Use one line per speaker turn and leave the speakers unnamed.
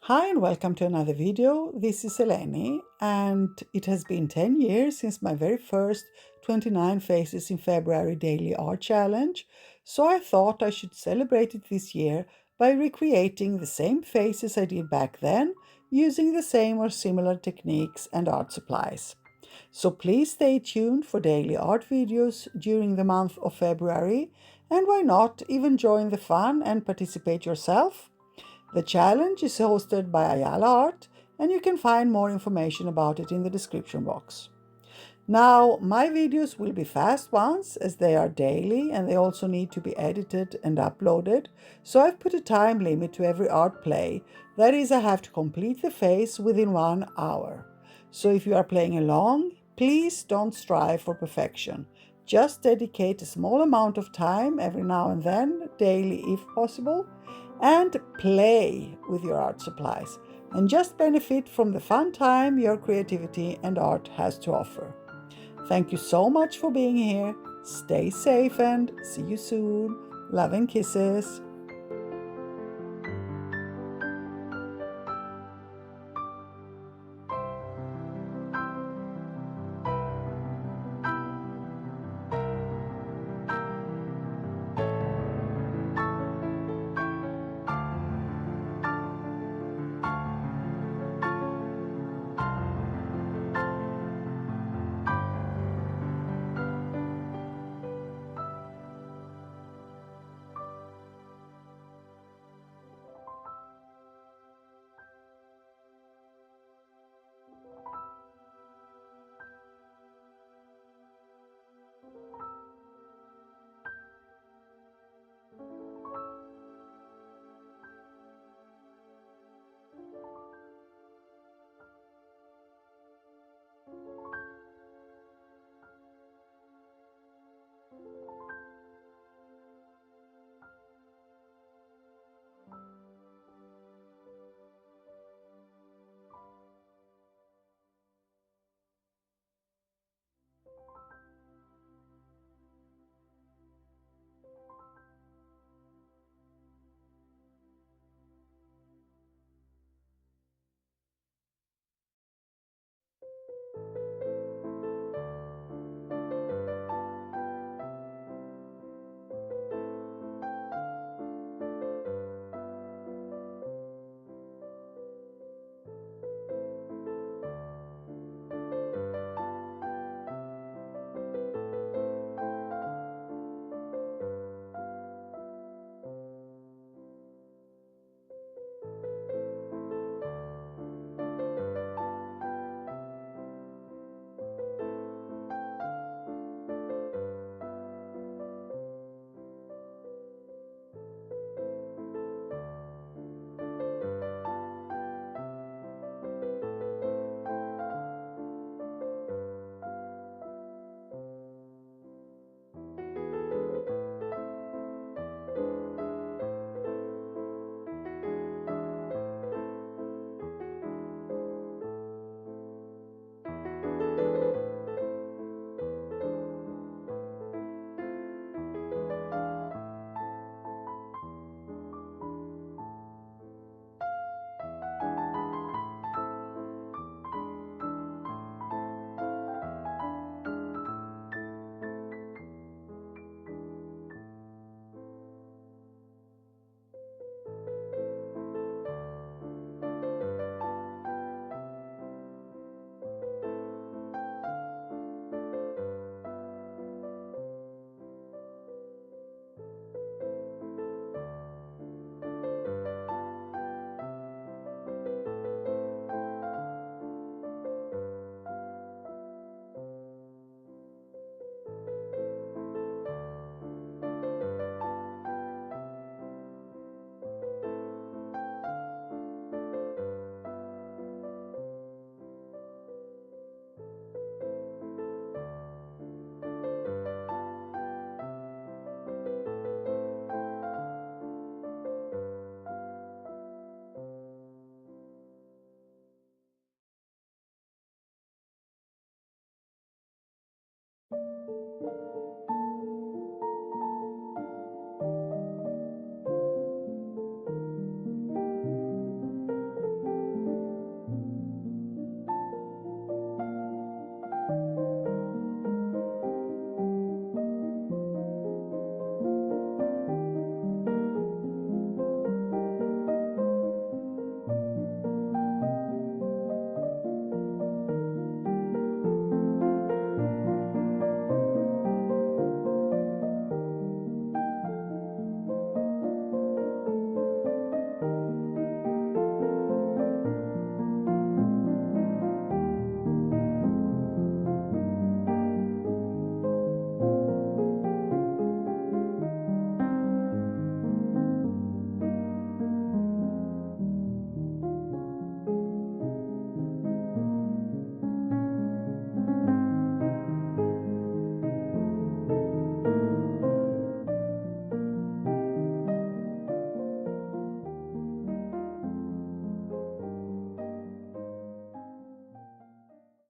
Hi and welcome to another video. This is Eleni and it has been 10 years since my very first 29 Faces in February daily art challenge, so I thought I should celebrate it this year by recreating the same faces I did back then using the same or similar techniques and art supplies. So please stay tuned for daily art videos during the month of February, and why not even join the fun and participate yourself? The challenge is hosted by Ayala Art, and you can find more information about it in the description box. Now, my videos will be fast ones as they are daily and they also need to be edited and uploaded, so I've put a time limit to every art play. That is, I have to complete the face within 1 hour. So if you are playing along, please don't strive for perfection. Just dedicate a small amount of time every now and then, daily if possible, and play with your art supplies and just benefit from the fun time your creativity and art has to offer. Thank you so much for being here. Stay safe and see you soon. Love and kisses.